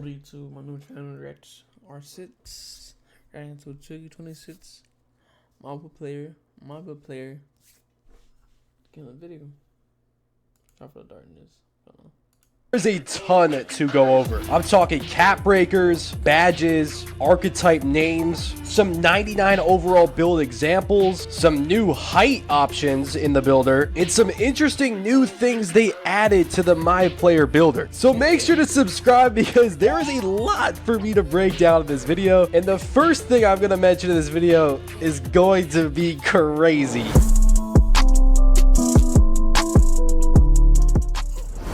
YouTube, my new channel Rex R6, getting into 2K26, multiplayer, get a video. Drop the darkness. There's a ton to go over. I'm talking cap breakers, badges, archetype names, some 99 overall build examples, some new height options in the builder, and some interesting new things they added to the My Player builder. So make sure to subscribe because there is a lot for me to break down in this video. And the first thing I'm going to mention in this video is going to be crazy.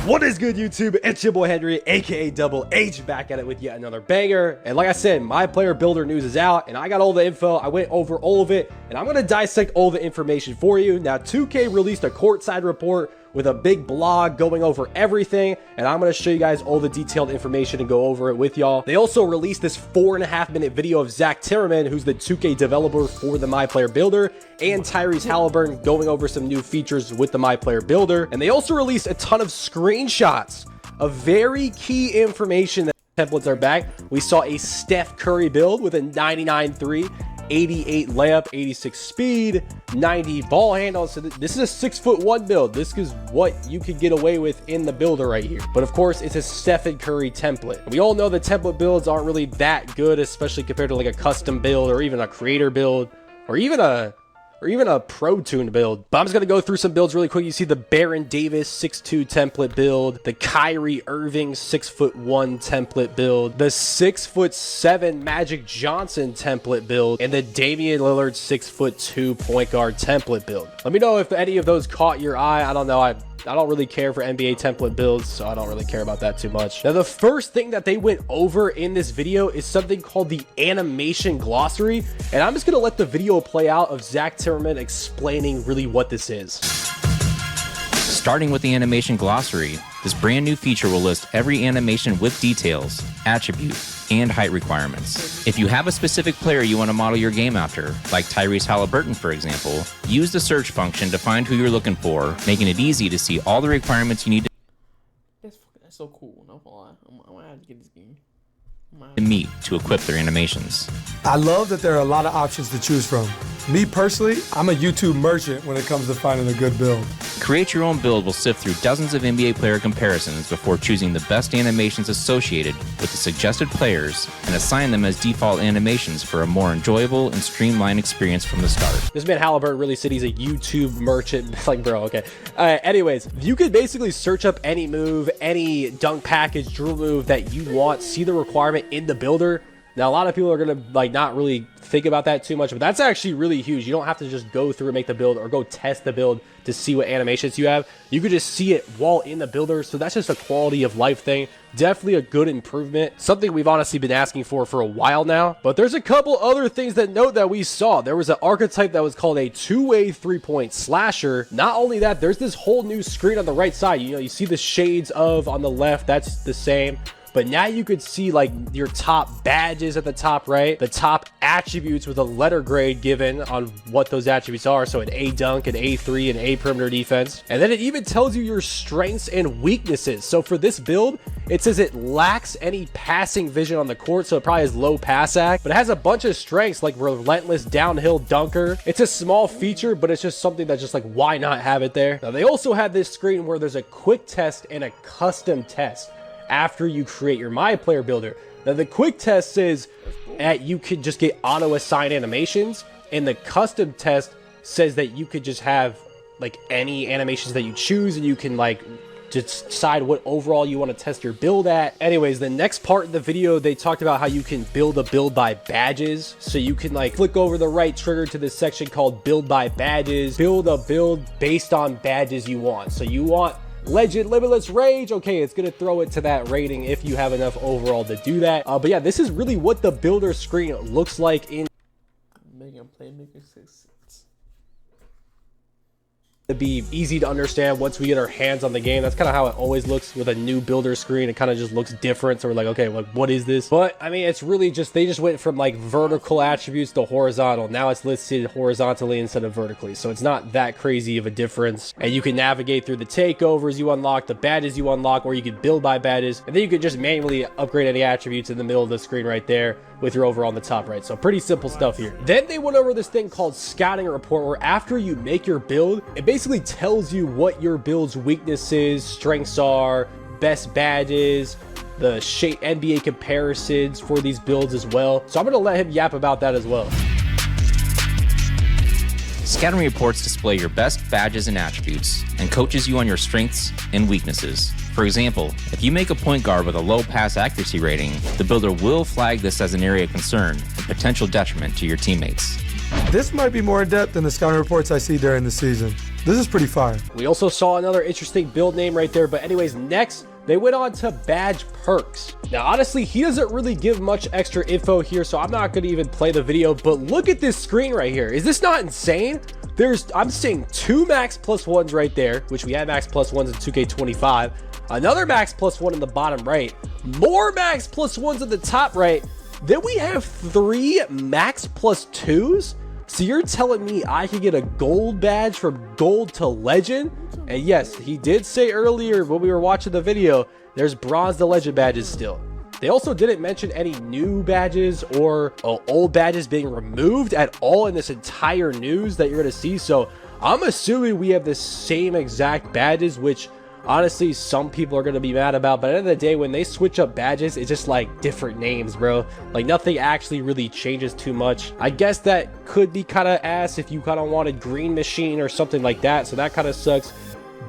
What is good, YouTube? It's your boy Henry, aka Double H, back at it with yet another banger. And like I said, My Player builder news is out and I got all the info. I went over all of it and I'm going to dissect all the information for you. Now 2K released a courtside report with a big blog going over everything, and I'm going to show you guys all the detailed information and go over it with y'all. They also released this 4.5-minute video of Zach Timmerman, who's the 2K developer for the My Player builder, and Tyrese Halliburton going over some new features with the My Player builder. And they also released a ton of screenshots of very key information that templates are back. We saw a Steph Curry build with a 99.3, 88 layup, 86 speed, 90 ball handle. So this is a 6'1" build. This is what you could get away with in the builder right here. But of course, it's a Stephen Curry template. We all know the template builds aren't really that good, especially compared to like a custom build or even a creator build or even a pro tune build. But I'm just gonna go through some builds really quick. You see the Baron Davis 6'2" template build, the Kyrie Irving 6'1" template build, the 6'7" Magic Johnson template build, and the Damian Lillard 6'2" point guard template build. Let me know if any of those caught your eye. I don't know. I don't really care for NBA template builds, so I don't really care about that too much. Now, the first thing that they went over in this video is something called the animation glossary, and I'm just gonna let the video play out of Zach Timmerman explaining really what this is. Starting with the animation glossary, this brand new feature will list every animation with details, attribute, and height requirements. If you have a specific player you want to model your game after, like Tyrese Halliburton for example, use the search function to find who you're looking for, making it easy to see all the requirements you need That's so cool. No lie, I'm gonna have to get this game. to meet to equip their animations. I love that there are a lot of options to choose from. Me personally, I'm a YouTube merchant when it comes to finding a good build. Create your own build will sift through dozens of NBA player comparisons before choosing the best animations associated with the suggested players and assign them as default animations for a more enjoyable and streamlined experience from the start. This man Halliburton really said he's a YouTube merchant. Like, bro, okay. Anyways, you could basically search up any move, any dunk package, drill move that you want, see the requirement in the builder. Now, a lot of people are going to like not really think about that too much, but that's actually really huge. You don't have to just go through and make the build or go test the build to see what animations you have. You could just see it while in the builder. So that's just a quality of life thing. Definitely a good improvement. Something we've honestly been asking for a while now. But there's a couple other things that note that we saw. There was an archetype that was called a two-way three-point slasher. Not only that, there's this whole new screen on the right side. You know, you see the shades of on the left. That's the same. But now you could see like your top badges at the top right, the top attributes with a letter grade given on what those attributes are. So an A dunk, an A3, an A perimeter defense. And then it even tells you your strengths and weaknesses. So for this build, it says it lacks any passing vision on the court. So it probably has low pass act, but it has a bunch of strengths like relentless downhill dunker. It's a small feature, but it's just something that's just like, why not have it there? Now they also have this screen where there's a quick test and a custom test after you create your My Player builder. Now the quick test says that you could just get auto assigned animations, and the custom test says that you could just have like any animations that you choose, and you can like just decide what overall you want to test your build at. Anyways, the next part of the video, they talked about how you can build a build by badges. So you can like flick over the right trigger to this section called build by badges, build a build based on badges you want. So you want Legend, Limitless, Rage. Okay, it's gonna throw it to that rating if you have enough overall to do that. But yeah, this is really what the builder screen looks like in Making Playmaker 6. to be easy to understand once we get our hands on the game. That's kind of how it always looks with a new builder screen. It kind of just looks different, so we're like, okay, like what is this? But I mean, it's really just, they just went from like vertical attributes to horizontal. Now it's listed horizontally instead of vertically, so it's not that crazy of a difference. And you can navigate through the takeovers you unlock, the badges you unlock, or you can build by badges, and then you can just manually upgrade any attributes in the middle of the screen right there with your overall on the top right. So pretty simple stuff here. Then they went over this thing called scouting report, where after you make your build, it basically tells you what your build's weaknesses, strengths are, best badges, the NBA comparisons for these builds as well. So I'm gonna let him yap about that as well. Scouting reports display your best badges and attributes, and coaches you on your strengths and weaknesses. For example, if you make a point guard with a low pass accuracy rating, the builder will flag this as an area of concern and potential detriment to your teammates. This might be more in depth than the scouting reports I see during the season. This is pretty fire. We also saw another interesting build name right there, but anyways, next they went on to badge perks. Now, honestly, he doesn't really give much extra info here, so I'm not gonna even play the video, but look at this screen right here. Is this not insane? I'm seeing 2 max plus ones right there, which we had max plus ones in 2K25. Another max plus one in the bottom right, more max plus ones in the top right. Then we have 3 max plus 2s. So you're telling me I could get a gold badge from gold to legend? And yes, he did say earlier when we were watching the video, there's bronze to legend badges still. They also didn't mention any new badges or old badges being removed at all in this entire news that you're going to see. So I'm assuming we have the same exact badges, which honestly some people are going to be mad about. But at the end of the day, when they switch up badges, it's just like different names, bro. Like nothing actually really changes too much. I guess that could be kind of ass if you kind of wanted green machine or something like that, so that kind of sucks.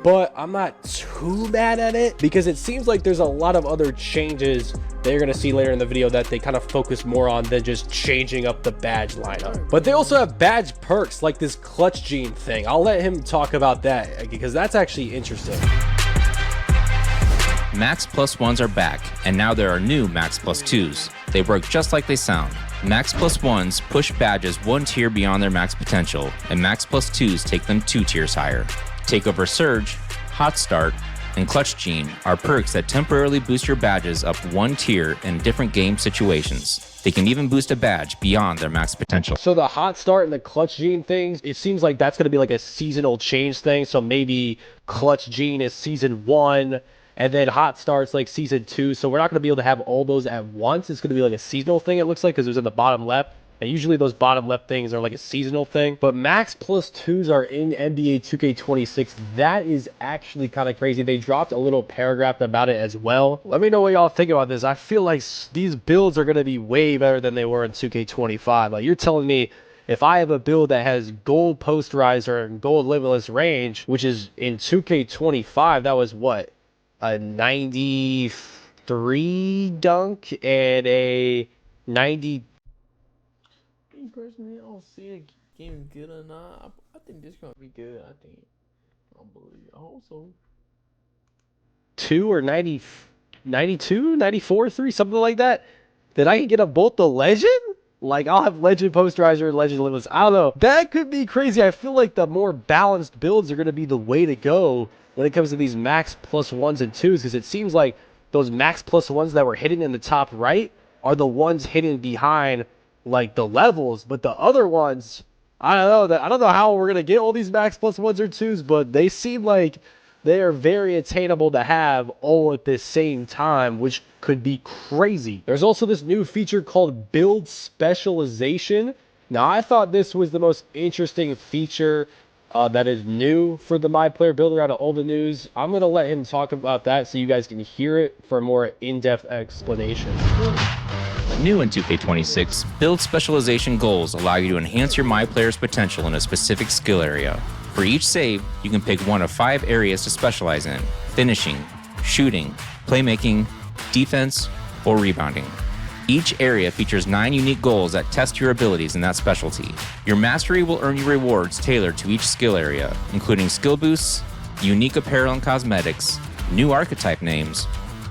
But I'm not too mad at it because it seems like there's a lot of other changes that you're going to see later in the video that they kind of focus more on than just changing up the badge lineup. But they also have badge perks like this clutch gene thing. I'll let him talk about that because that's actually interesting. Max plus ones are back, and now there are new Max plus twos. They work just like they sound. Max plus ones push badges 1 tier beyond their max potential, and Max plus twos take them 2 tiers higher. Takeover Surge, Hot Start, and Clutch Gene are perks that temporarily boost your badges up 1 tier in different game situations. They can even boost a badge beyond their max potential. So the Hot Start and the Clutch Gene things, it seems like that's going to be like a seasonal change thing. So maybe Clutch Gene is season 1, and then Hot Start's like season 2. So we're not going to be able to have all those at once. It's going to be like a seasonal thing, it looks like, because it was in the bottom left. And usually those bottom left things are like a seasonal thing. But max plus 2s are in NBA 2K26. That is actually kind of crazy. They dropped a little paragraph about it as well. Let me know what y'all think about this. I feel like these builds are going to be way better than they were in 2K25. Like, you're telling me if I have a build that has gold posterizer and gold limitless range, which is in 2K25, that was what? A 93 dunk and a 90. Personally, I don't see a game good or not. I think this gonna be good. I hope so. 2 or 90, 92, 94, 3, something like that. Then I can get a both the legend? Like, I'll have legend posterizer and legend limitless. I don't know. That could be crazy. I feel like the more balanced builds are going to be the way to go when it comes to these max plus 1s and 2s, because it seems like those max plus 1s that were hidden in the top right are the ones hidden behind like the levels, but the other ones, I don't know how we're gonna get all these max plus 1s or 2s, but they seem like they are very attainable to have all at the same time, which could be crazy. There's also this new feature called build specialization. Now, I thought this was the most interesting feature that is new for the My Player Builder out of all the news. I'm gonna let him talk about that so you guys can hear it for a more in-depth explanation. New in 2K26, build specialization goals allow you to enhance your My Player's potential in a specific skill area. For each save, you can pick one of 5 areas to specialize in: finishing, shooting, playmaking, defense, or rebounding. Each area features 9 unique goals that test your abilities in that specialty. Your mastery will earn you rewards tailored to each skill area, including skill boosts, unique apparel and cosmetics, new archetype names,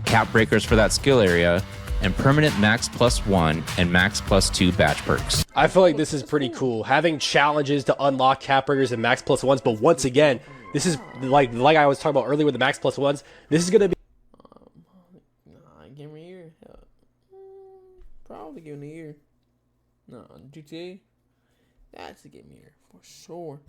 cap breakers for that skill area, and permanent Max Plus 1 and Max Plus 2 batch perks. I feel like this is pretty cool. Having challenges to unlock cap breakers and max plus ones, but once again, this is like I was talking about earlier with the max plus ones. This is gonna be Nah, give me a year. Probably give me a year. No, GTA. That's a give me a year for sure.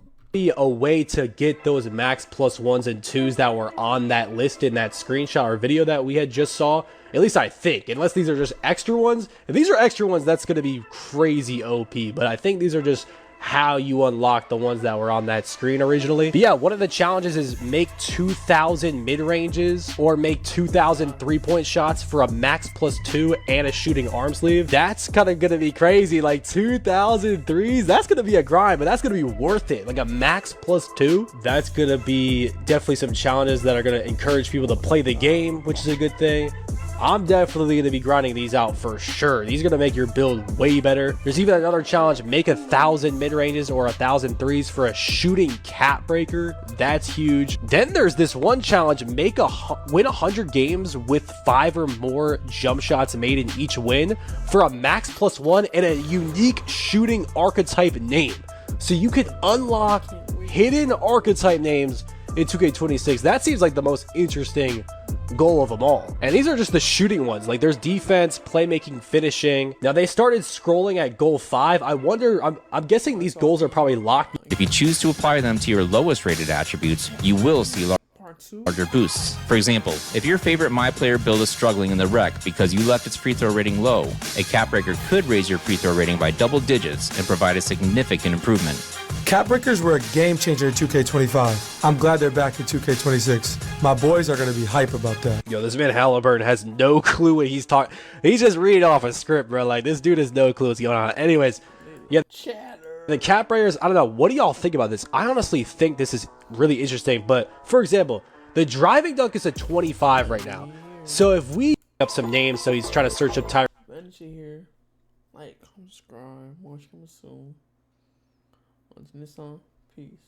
A way to get those max plus ones and twos that were on that list in that screenshot or video that we had just saw. At least I think, unless these are just extra ones. If these are extra ones, that's going to be crazy OP. But I think these are just how you unlock the ones that were on that screen originally. But yeah, one of the challenges is make 2,000 mid-ranges or make 2,000 3-point shots for a max plus 2 and a shooting arm sleeve. That's kind of gonna be crazy. Like 2,000 threes, that's gonna be a grind, but that's gonna be worth it. Like a max plus 2, that's gonna be definitely some challenges that are gonna encourage people to play the game, which is a good thing. I'm definitely going to be grinding these out for sure. These are going to make your build way better. There's even another challenge, make 1,000 mid-ranges or 1,000 threes for a shooting cap breaker. That's huge. Then there's this one challenge, win 100 games with 5 or more jump shots made in each win for a max plus 1 and a unique shooting archetype name. So you can unlock hidden archetype names in 2K26. That seems like the most interesting goal of them all. And these are just the shooting ones. Like there's defense, playmaking, finishing. Now they started scrolling at goal 5. I wonder, I'm guessing these goals are probably locked. If you choose to apply them to your lowest rated attributes, you will see larger boosts. For example, if your favorite My Player build is struggling in the wreck because you left its free throw rating low, a cap breaker could raise your free throw rating by double digits and provide a significant improvement. Cap breakers were a game changer in 2K25. I'm glad they're back in 2K26. My boys are going to be hype about that. Yo, this man Halliburton has no clue what he's talking. He's just reading off a script, bro. Like this dude has no clue what's going on. Anyways, yeah, the cap breakers, I don't know. What do y'all think about this? I honestly think this is really interesting. But for example, the driving dunk is a 25 right now. So if we up some names, so he's trying to search up Tyron. Here, like, subscribe, watch coming soon. On to this song, peace.